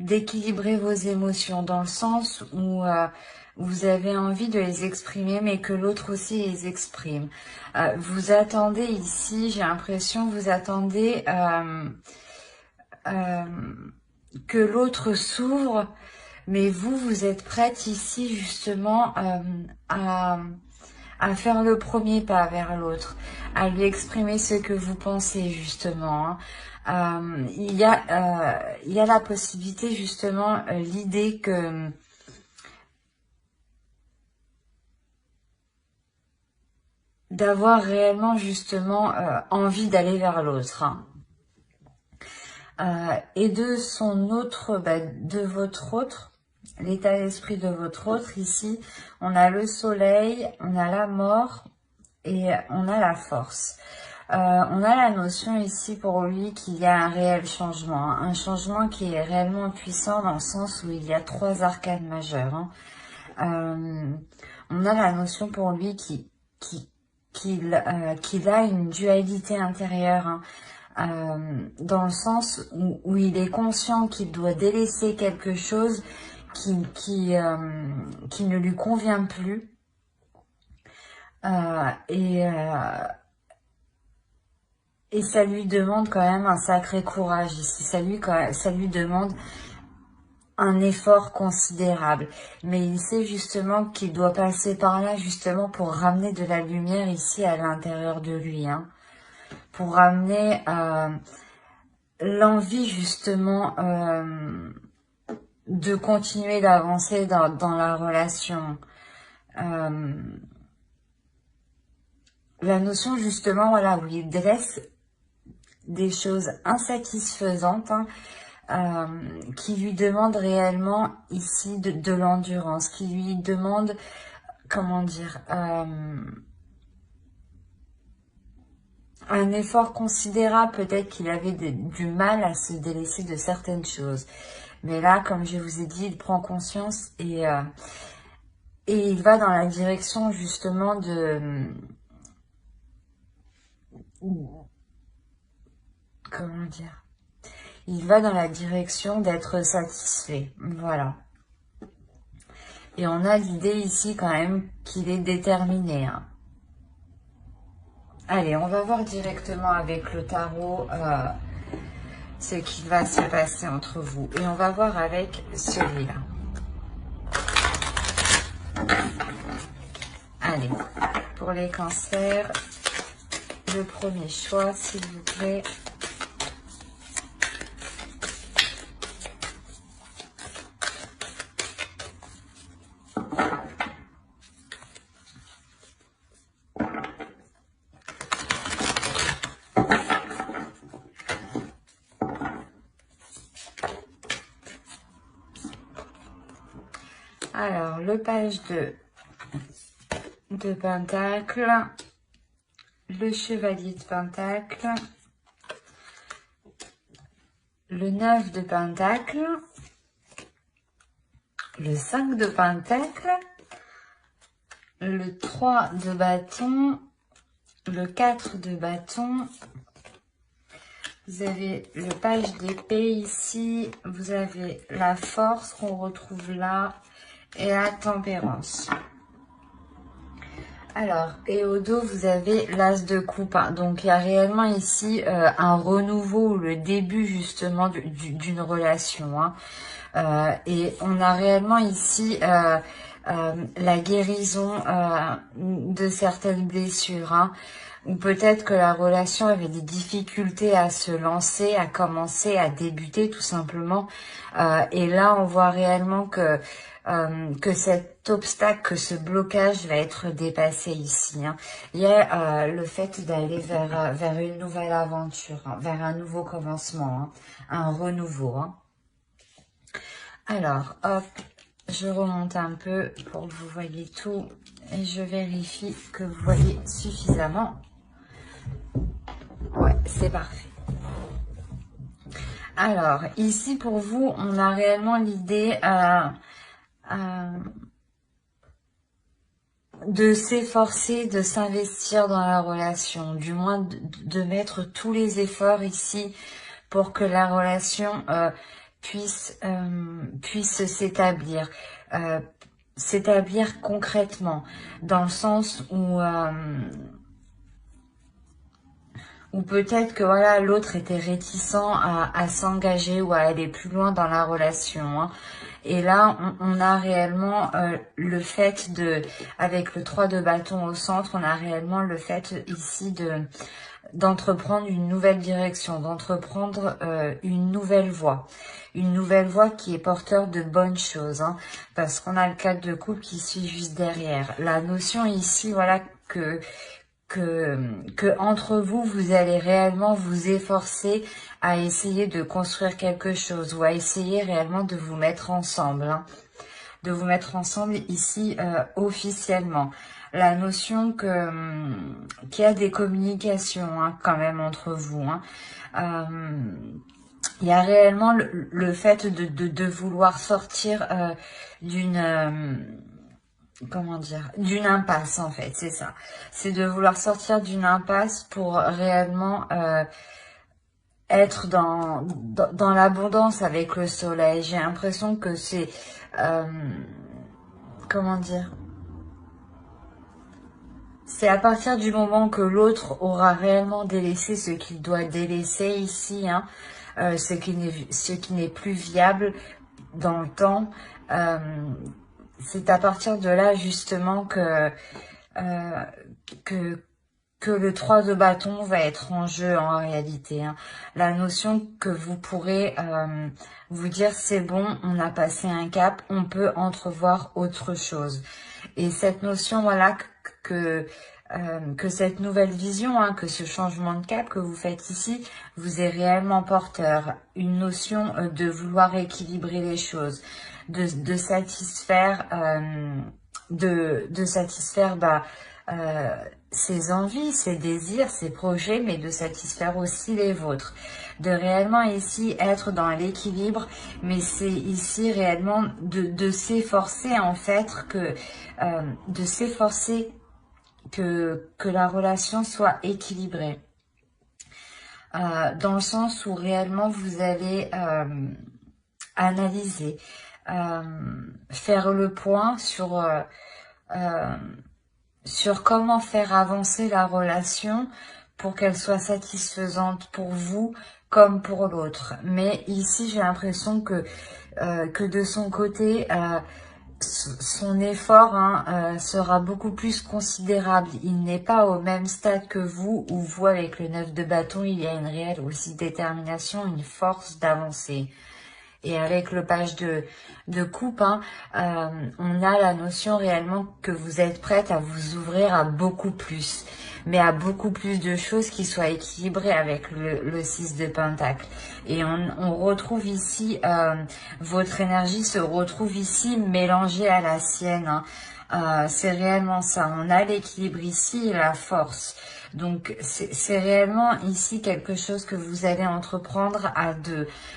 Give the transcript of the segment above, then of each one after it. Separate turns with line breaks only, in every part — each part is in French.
d'équilibrer vos émotions, dans le sens où vous avez envie de les exprimer, mais que l'autre aussi les exprime. Vous attendez ici, j'ai l'impression, vous attendez que l'autre s'ouvre, mais vous êtes prête ici justement à faire le premier pas vers l'autre, à lui exprimer ce que vous pensez justement, hein. Il y a la possibilité justement, l'idée que d'avoir réellement justement envie d'aller vers l'autre, hein. Et de son autre, de votre autre, l'état d'esprit de votre autre, ici, on a le soleil, on a la mort et on a la force. On a la notion ici pour lui qu'il y a un réel changement, hein, un changement qui est réellement puissant dans le sens où il y a 3 arcanes majeures, hein. On a la notion pour lui qu'il a une dualité intérieure, hein. Dans le sens où il est conscient qu'il doit délaisser quelque chose qui ne lui convient plus. Et ça lui demande quand même un sacré courage ici. Ça lui demande un effort considérable. Mais il sait justement qu'il doit passer par là justement pour ramener de la lumière ici à l'intérieur de lui, hein. Pour ramener l'envie justement de continuer d'avancer dans la relation. La notion justement, voilà, où il dresse des choses insatisfaisantes, hein, qui lui demandent réellement ici de l'endurance, qui lui demandent, comment dire, un effort considérable. Peut-être qu'il avait du mal à se délaisser de certaines choses. Mais là, comme je vous ai dit, il prend conscience et il va dans la direction justement comment dire, il va dans la direction d'être satisfait, voilà. Et on a l'idée ici quand même qu'il est déterminé, hein. Allez, on va voir directement avec le tarot ce qui va se passer entre vous. Et on va voir avec celui-là. Allez, pour les cancers, le premier choix, s'il vous plaît. Alors, le page de Pentacle, le chevalier de Pentacle, le 9 de Pentacle, le 5 de Pentacle, le 3 de bâton, le 4 de bâton. Vous avez le page d'épée ici, vous avez la force qu'on retrouve là et la tempérance. Alors, et au dos, vous avez l'as de coupe, hein. Donc, il y a réellement ici un renouveau, le début justement d'une relation, hein. Et on a réellement ici la guérison de certaines blessures, hein. Ou peut-être que la relation avait des difficultés à se lancer, à commencer, à débuter tout simplement. Et là, on voit réellement que cet obstacle, que ce blocage va être dépassé ici, hein. Il y a le fait d'aller vers une nouvelle aventure, hein, vers un nouveau commencement, hein, un renouveau, hein. Alors, hop, je remonte un peu pour que vous voyez tout et je vérifie que vous voyez suffisamment. Ouais, c'est parfait. Alors, ici pour vous, on a réellement l'idée de s'efforcer, de s'investir dans la relation, du moins de mettre tous les efforts ici pour que la relation puisse s'établir, s'établir concrètement, dans le sens où peut-être que voilà, l'autre était réticent à s'engager ou à aller plus loin dans la relation, hein. Et là, on a réellement le fait avec le 3 de bâton au centre, on a réellement le fait ici d'entreprendre une nouvelle direction, d'entreprendre une nouvelle voie qui est porteur de bonnes choses, hein, parce qu'on a le 4 de coupe qui suit juste derrière. La notion ici, voilà, que entre vous, vous allez réellement vous efforcer à essayer de construire quelque chose ou à essayer réellement de vous mettre ensemble, hein, de vous mettre ensemble ici officiellement. La notion qu'il y a des communications, hein, quand même entre vous, hein. Il y a réellement le fait de vouloir sortir d'une comment dire, d'une impasse en fait, c'est ça. C'est de vouloir sortir d'une impasse pour réellement être dans l'abondance avec le soleil. J'ai l'impression que c'est, comment dire, c'est à partir du moment que l'autre aura réellement délaissé ce qu'il doit délaisser ici, hein, ce qui n'est plus viable dans le temps, c'est à partir de là justement que le 3 de bâton va être en jeu en réalité, hein. La notion que vous pourrez vous dire c'est bon, on a passé un cap, on peut entrevoir autre chose. Et cette notion, voilà, que cette nouvelle vision, hein, que ce changement de cap que vous faites ici, vous est réellement porteur. Une notion de vouloir équilibrer les choses, de satisfaire, ses envies, ses désirs, ses projets, mais de satisfaire aussi les vôtres. De réellement ici être dans l'équilibre, mais c'est ici réellement de s'efforcer en fait de s'efforcer que la relation soit équilibrée. Dans le sens où réellement vous allez analyser, faire le point sur comment faire avancer la relation pour qu'elle soit satisfaisante pour vous comme pour l'autre. Mais ici, j'ai l'impression que de son côté, son effort, hein, sera beaucoup plus considérable. Il n'est pas au même stade que vous, où vous, avec le 9 de bâton, il y a une réelle aussi détermination, une force d'avancer. Et avec le page de coupe, hein, on a la notion réellement que vous êtes prête à vous ouvrir à beaucoup plus, mais à beaucoup plus de choses qui soient équilibrées avec le 6 de pentacle. Et on retrouve ici, votre énergie se retrouve ici mélangée à la sienne, hein. C'est réellement ça, on a l'équilibre ici et la force. Donc, c'est réellement ici quelque chose que vous allez entreprendre à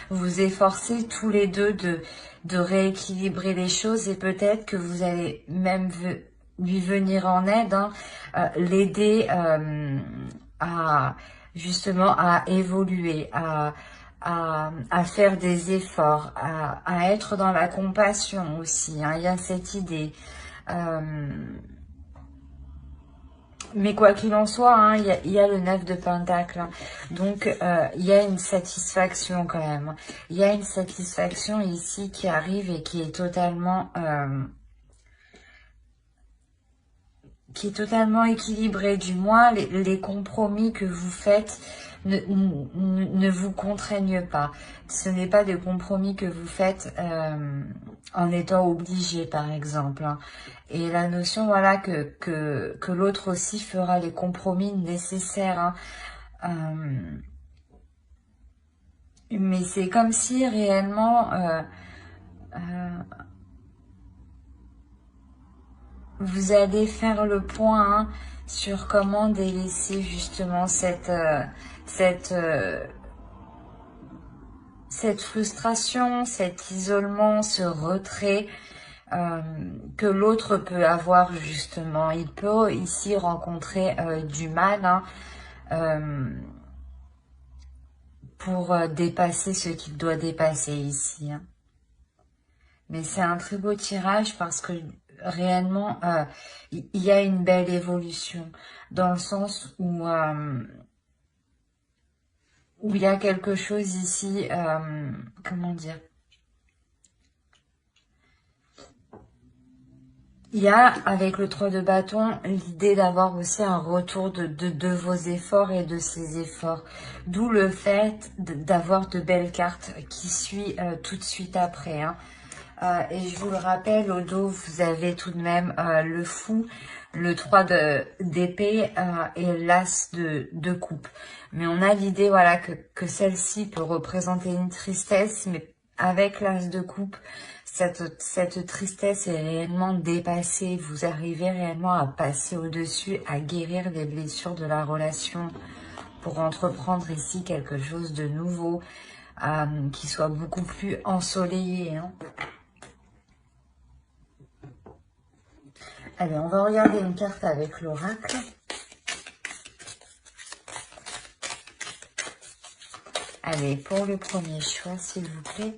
vous efforcer tous les deux de rééquilibrer les choses et peut-être que vous allez même lui venir en aide, hein, l'aider justement à évoluer, à faire des efforts, à être dans la compassion aussi, hein. Il y a cette idée. Mais quoi qu'il en soit, hein, il y a le 9 de pentacle, hein. Donc il y a une satisfaction quand même. Il y a une satisfaction ici qui arrive et qui est totalement équilibrée. Du moins, les compromis que vous faites ne vous contraignent pas. Ce n'est pas des compromis que vous faites en étant obligé, par exemple, hein. Et la notion, voilà, que l'autre aussi fera les compromis nécessaires, hein. Mais c'est comme si réellement vous allez faire le point, hein, sur comment délaisser justement cette frustration, cet isolement, ce retrait que l'autre peut avoir justement. Il peut ici rencontrer du mal, hein, pour dépasser ce qu'il doit dépasser ici. Hein. Mais c'est un très beau tirage parce que réellement, il y a une belle évolution dans le sens où il y a quelque chose ici, comment dire, il y a, avec le 3 de bâton, l'idée d'avoir aussi un retour de vos efforts et de ces efforts. D'où le fait d'avoir de belles cartes qui suivent tout de suite après. Hein. Et je vous le rappelle, au dos, vous avez tout de même le fou, le 3 d'épée et l'as de coupe. Mais on a l'idée voilà, que celle-ci peut représenter une tristesse, mais avec l'as de coupe, cette tristesse est réellement dépassée. Vous arrivez réellement à passer au-dessus, à guérir les blessures de la relation pour entreprendre ici quelque chose de nouveau, qui soit beaucoup plus ensoleillé. Hein. Allez, on va regarder une carte avec l'oracle. Allez, pour le premier choix, s'il vous plaît.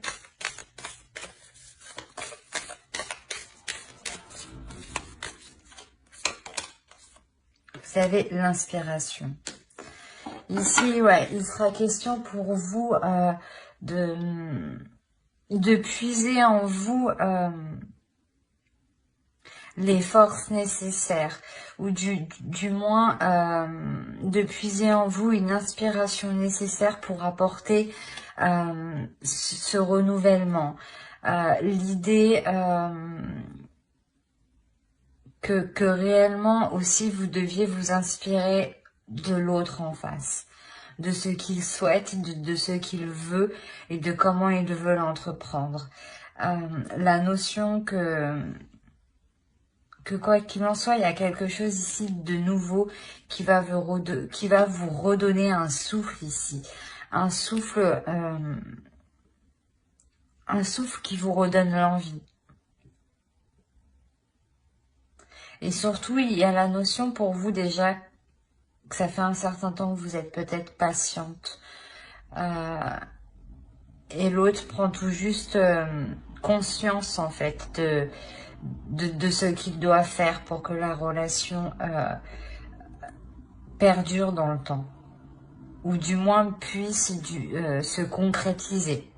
Vous avez l'inspiration. Ici, ouais, il sera question pour vous de puiser en vous les forces nécessaires, ou du moins de puiser en vous une inspiration nécessaire pour apporter ce renouvellement. L'idée que réellement aussi vous deviez vous inspirer de l'autre en face, de ce qu'il souhaite, de ce qu'il veut et de comment il veut l'entreprendre. La notion que quoi qu'il en soit, il y a quelque chose ici de nouveau qui va vous redonner un souffle ici. Un souffle qui vous redonne l'envie. Et surtout, il y a la notion pour vous déjà que ça fait un certain temps que vous êtes peut-être patiente. Et l'autre prend tout juste conscience en fait de ce qu'il doit faire pour que la relation perdure dans le temps. Ou du moins puisse se concrétiser.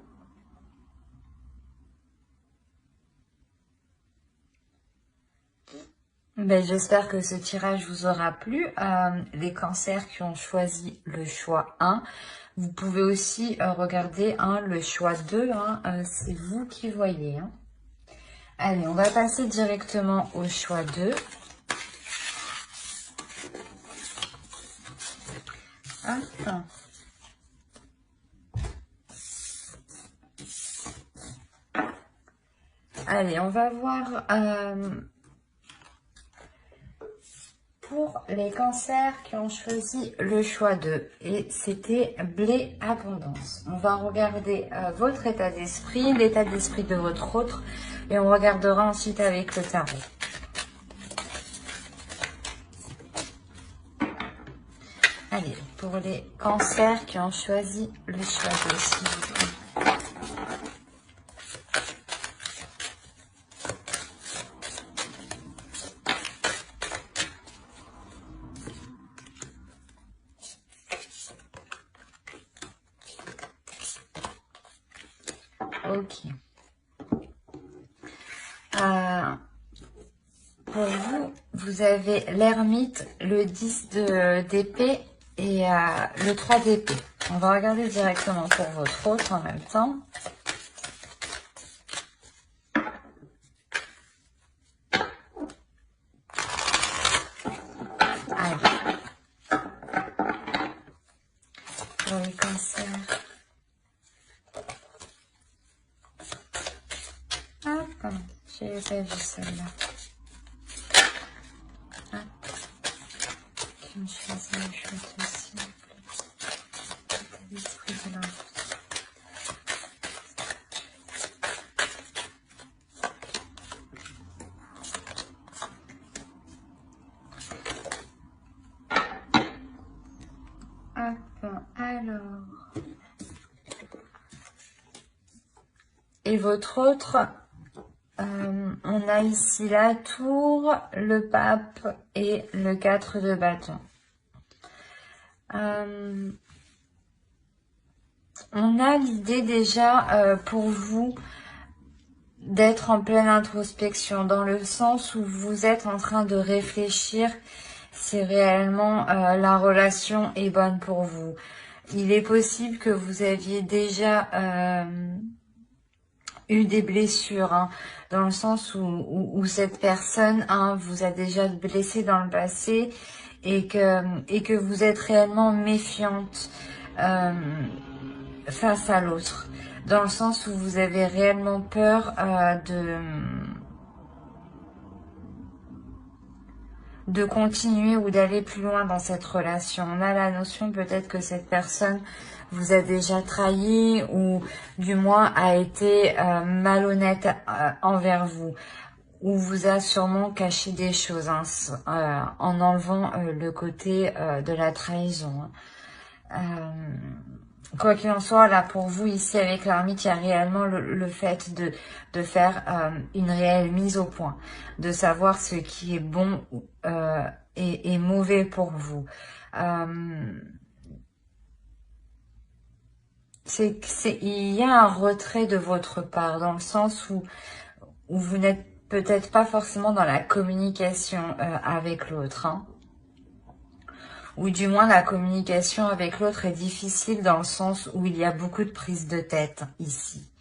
Ben, j'espère que ce tirage vous aura plu. Les cancers qui ont choisi le choix 1, vous pouvez aussi regarder le choix 2, c'est vous qui voyez. Hein. Allez, on va passer directement au choix 2. Hop. Allez, on va voir pour les cancers qui ont choisi le choix 2. Et c'était blé abondance. On va regarder votre état d'esprit, l'état d'esprit de votre autre. Et on regardera ensuite avec le tarot. Allez, pour les cancers qui ont choisi le choix 2, s'il vous plaît. Ok. Pour vous, vous avez l'ermite, le 10 d'épée et le 3 d'épée. On va regarder directement pour votre autre en même temps. Allez. Pour les cancers. Hop, j'ai pas vu celle-là. Qui ont choisi le choix aussi. L'esprit de l'enfant. Hop, alors. Et votre autre, on a ici la tour, le pape et le 4 de bâton. On a l'idée déjà pour vous d'être en pleine introspection, dans le sens où vous êtes en train de réfléchir si réellement la relation est bonne pour vous. Il est possible que vous aviez déjà eu des blessures, hein, dans le sens où cette personne vous a déjà blessé dans le passé et que vous êtes réellement méfiante face à l'autre, dans le sens où vous avez réellement peur de continuer ou d'aller plus loin dans cette relation. On a la notion peut-être que cette personne vous a déjà trahi ou du moins a été malhonnête envers vous, ou vous a sûrement caché des choses en enlevant le côté de la trahison. Quoi qu'il en soit, là pour vous ici avec l'ermite, il y a réellement le fait de faire une réelle mise au point, de savoir ce qui est bon et mauvais pour vous. Il y a un retrait de votre part, dans le sens où vous n'êtes peut-être pas forcément dans la communication avec l'autre, hein. Ou du moins la communication avec l'autre est difficile dans le sens où il y a beaucoup de prise de tête ici.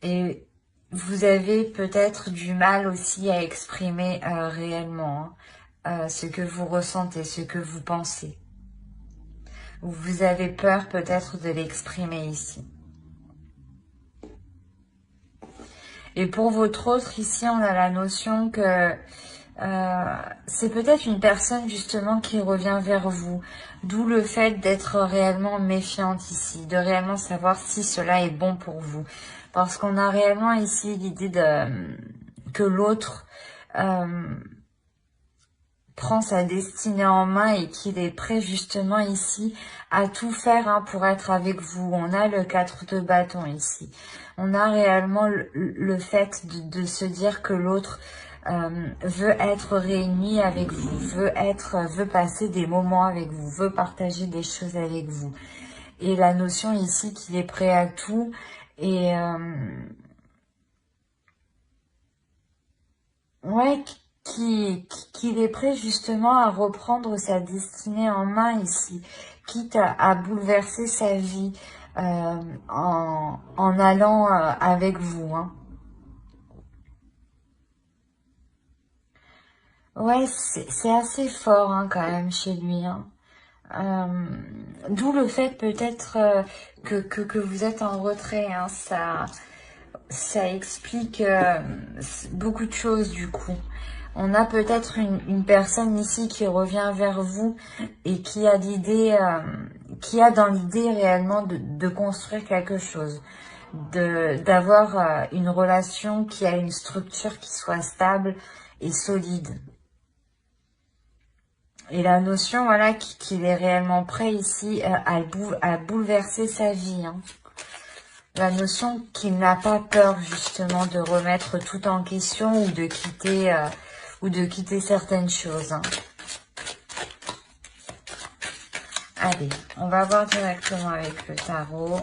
Et vous avez peut-être du mal aussi à exprimer réellement ce que vous ressentez, ce que vous pensez. Ou vous avez peur peut-être de l'exprimer ici. Et pour votre autre, ici, on a la notion que c'est peut-être une personne justement qui revient vers vous. D'où le fait d'être réellement méfiante ici, de réellement savoir si cela est bon pour vous. Parce qu'on a réellement ici l'idée que l'autre prend sa destinée en main et qu'il est prêt justement ici à tout faire pour être avec vous. On a le 4 de bâton ici. On a réellement le fait de se dire que l'autre veut être réuni avec vous, veut passer des moments avec vous, veut partager des choses avec vous. Et la notion ici qu'il est prêt à tout et ouais, qu'il est prêt justement à reprendre sa destinée en main ici, quitte à bouleverser sa vie en allant avec vous, hein. Ouais, c'est assez fort quand même chez lui, hein. D'où le fait peut-être que vous êtes en retrait, hein. Ça explique beaucoup de choses du coup. On a peut-être une personne ici qui revient vers vous et qui a l'idée, qui a dans l'idée réellement de construire quelque chose, d'avoir une relation qui a une structure qui soit stable et solide. Et la notion, voilà, qu'il est réellement prêt ici à bouleverser sa vie, hein. La notion qu'il n'a pas peur justement de remettre tout en question ou de quitter certaines choses, hein. Allez, on va voir directement avec le tarot.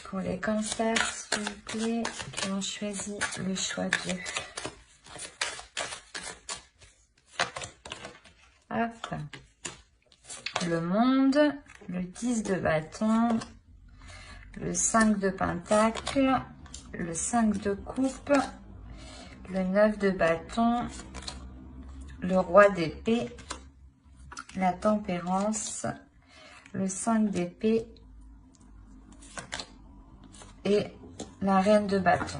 Pour les cancers, s'il vous plaît, qui ont choisi le choix 2. Hop. Le monde, le 10 de bâton, le 5 de pentacle, le 5 de coupe, le 9 de bâton, le roi d'épée, la tempérance, le 5 d'épée et la reine de bâton.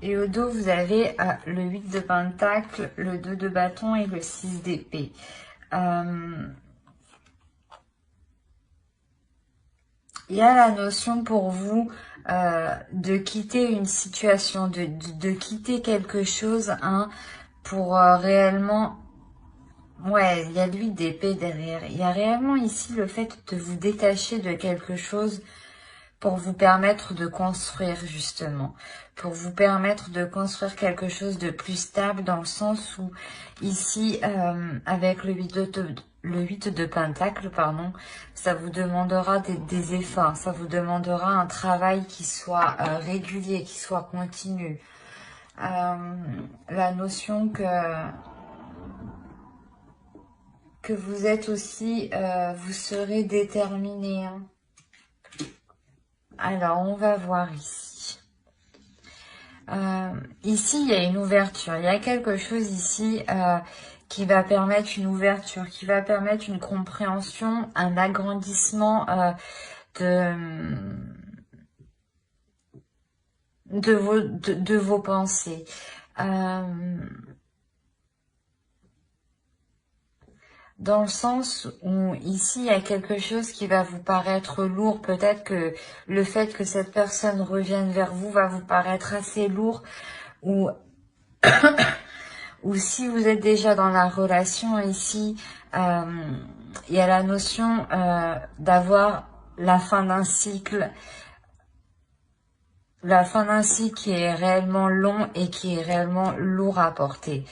Et au dos, vous avez le 8 de pentacle, le 2 de bâton et le 6 d'épée. Il y a la notion pour vous de quitter une situation, de quitter quelque chose pour réellement Ouais, il y a lui d'épée derrière. Il y a réellement ici le fait de vous détacher de quelque chose pour vous permettre de construire justement, pour vous permettre de construire quelque chose de plus stable dans le sens où ici, avec le 8 de Pentacle, pardon, ça vous demandera des efforts, ça vous demandera un travail qui soit régulier, qui soit continu. La notion que vous êtes aussi, vous serez déterminé. Hein. Alors, on va voir ici. Ici, il y a une ouverture. Il y a quelque chose ici qui va permettre une ouverture, qui va permettre une compréhension, un agrandissement de vos pensées. Dans le sens où ici, il y a quelque chose qui va vous paraître lourd. Peut-être que le fait que cette personne revienne vers vous va vous paraître assez lourd. Ou, ou si vous êtes déjà dans la relation ici, il y a la notion d'avoir la fin d'un cycle. La fin d'un cycle qui est réellement long et qui est réellement lourd à porter,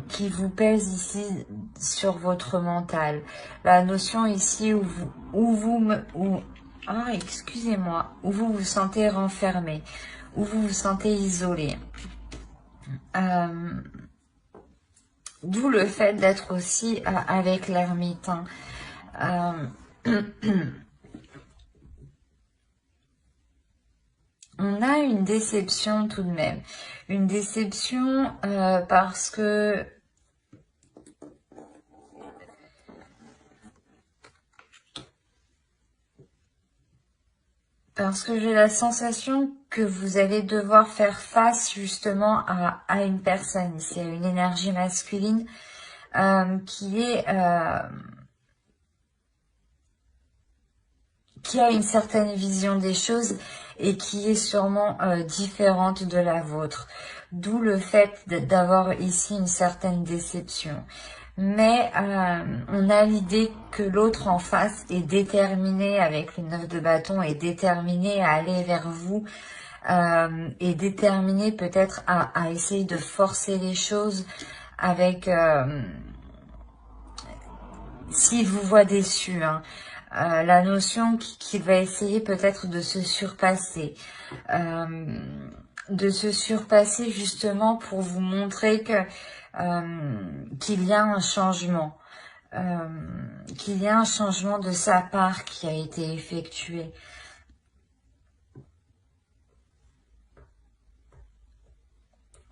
qui vous pèse ici sur votre mental. La notion ici où excusez-moi, où vous vous sentez renfermé, où vous vous sentez isolé. D'où le fait d'être aussi avec l'ermite. On a une déception tout de même. Une déception parce que j'ai la sensation que vous allez devoir faire face justement à une personne ici, à une énergie masculine qui a une certaine vision des choses et qui est sûrement différente de la vôtre. D'où le fait d'avoir ici une certaine déception. Mais on a l'idée que l'autre en face est déterminé, avec le 9 de bâton, est déterminé à aller vers vous, est déterminé peut-être à essayer de forcer les choses avec... s'il vous voit déçu, hein. La notion qu'il va essayer peut-être de se surpasser. Justement pour vous montrer que qu'il y a un changement. Qu'il y a un changement de sa part qui a été effectué.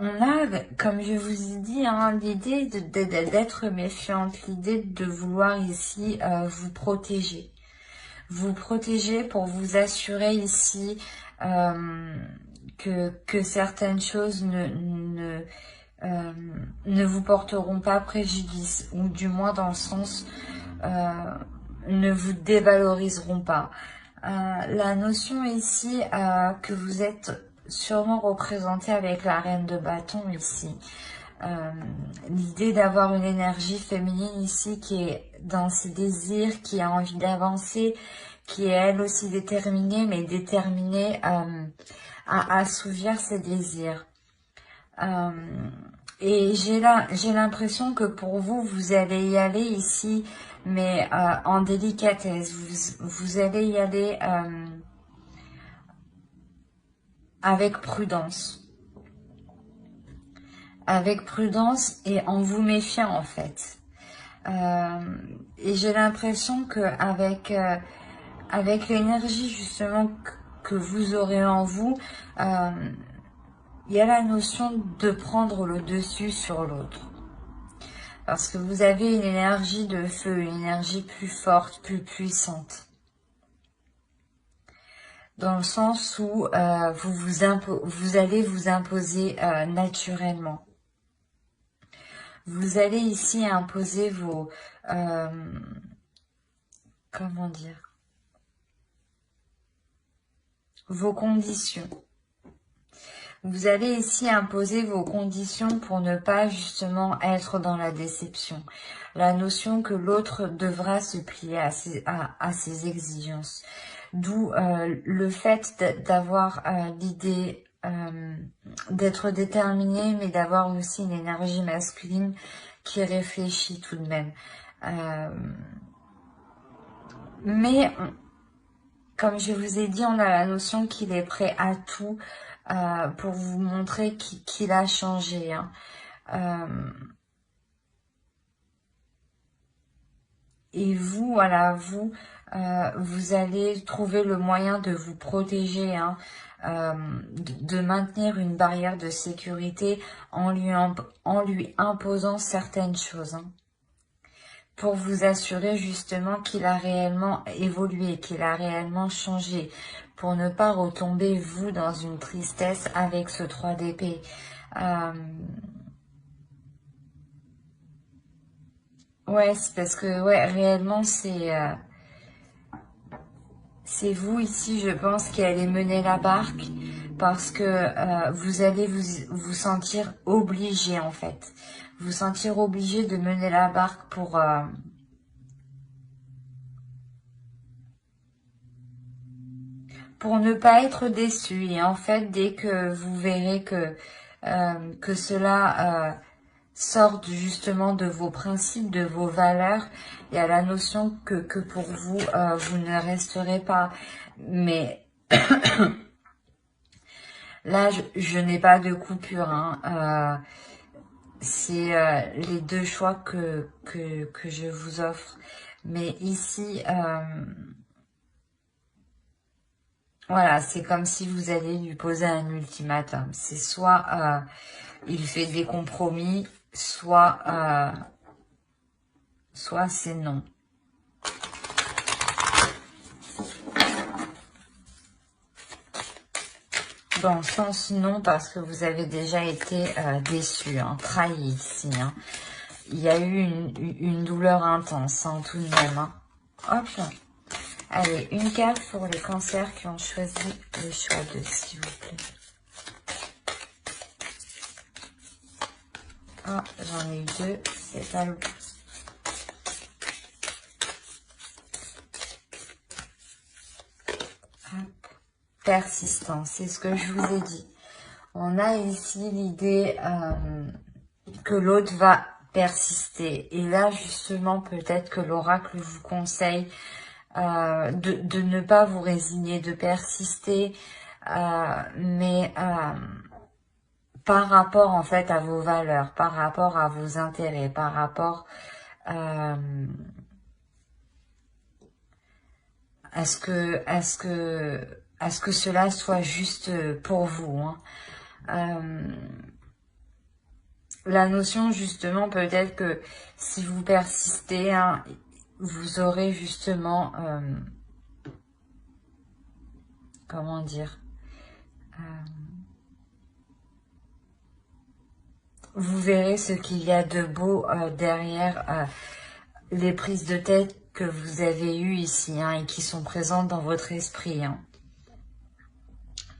On a, comme je vous ai dit, hein, l'idée d'être méfiante, l'idée de vouloir ici vous protéger. Vous protéger pour vous assurer ici que certaines choses ne vous porteront pas préjudice, ou du moins dans le sens ne vous dévaloriseront pas. La notion ici que vous êtes sûrement représenté avec la reine de bâton ici. L'idée d'avoir une énergie féminine ici qui est dans ses désirs, qui a envie d'avancer, qui est elle aussi déterminée, mais déterminée à assouvir ses désirs. Et j'ai l'impression que pour vous, vous allez y aller ici, mais en délicatesse. Vous allez y aller avec prudence. Avec prudence et en vous méfiant en fait. Et j'ai l'impression que avec l'énergie justement que vous aurez en vous, il y a la notion de prendre le dessus sur l'autre. Parce que vous avez une énergie de feu, une énergie plus forte, plus puissante. Dans le sens où vous allez vous imposer naturellement. Vous allez ici imposer vos... comment dire, vos conditions. Vous allez ici imposer vos conditions pour ne pas justement être dans la déception. La notion que l'autre devra se plier à ses exigences. D'où le fait d'avoir l'idée d'être déterminé, mais d'avoir aussi une énergie masculine qui réfléchit tout de même. Mais, comme je vous ai dit, on a la notion qu'il est prêt à tout pour vous montrer qu'il a changé. Hein. Et vous, voilà, vous allez trouver le moyen de vous protéger, hein, de maintenir une barrière de sécurité en lui imposant certaines choses. Hein, pour vous assurer justement qu'il a réellement évolué, qu'il a réellement changé, pour ne pas retomber, vous, dans une tristesse avec ce 3 d'épée. Ouais, c'est parce que, ouais, réellement, c'est vous ici, je pense, qui allez mener la barque, parce que vous allez vous sentir obligé, en fait. Vous sentir obligé de mener la barque pour ne pas être déçu. Et en fait, dès que vous verrez que cela sorte justement de vos principes, de vos valeurs, il y a la notion que pour vous, vous ne resterez pas. Mais là, je n'ai pas de coupure. Hein. C'est les deux choix que je vous offre. Mais ici... voilà, c'est comme si vous allez lui poser un ultimatum. C'est soit il fait des compromis, soit c'est non. Dans le sens non, parce que vous avez déjà été déçu, hein, trahi ici. Hein. Il y a eu une douleur intense, hein, tout de même. Hein. Hop. Allez, une carte pour les cancers qui ont choisi le choix de, s'il vous plaît. Ah, j'en ai eu deux, c'est pas le... Persistance, c'est ce que je vous ai dit. On a ici l'idée que l'autre va persister. Et là, justement, peut-être que l'oracle vous conseille de ne pas vous résigner, de persister, mais par rapport en fait à vos valeurs, par rapport à vos intérêts, par rapport à ce que cela soit juste pour vous. Hein. La notion justement peut-être que si vous persistez, hein, vous aurez justement, comment dire, vous verrez ce qu'il y a de beau derrière les prises de tête que vous avez eues ici, hein, et qui sont présentes dans votre esprit. Hein.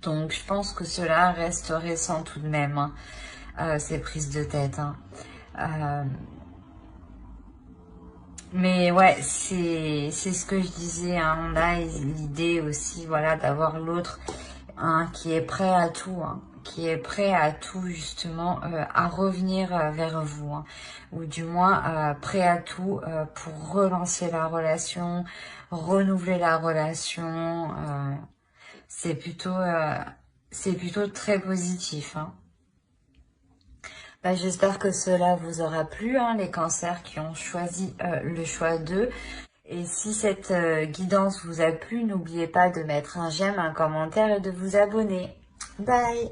Donc je pense que cela reste récent tout de même, hein, ces prises de tête. Hein. Mais ouais, c'est ce que je disais, hein, on a l'idée aussi, voilà, d'avoir l'autre, hein, qui est prêt à tout, hein, qui est prêt à tout justement, à revenir vers vous, hein, ou du moins prêt à tout pour relancer la relation, renouveler la relation. C'est plutôt très positif. Hein. J'espère que cela vous aura plu, hein, les cancers qui ont choisi le choix 2. Et si cette guidance vous a plu, n'oubliez pas de mettre un j'aime, un commentaire et de vous abonner. Bye!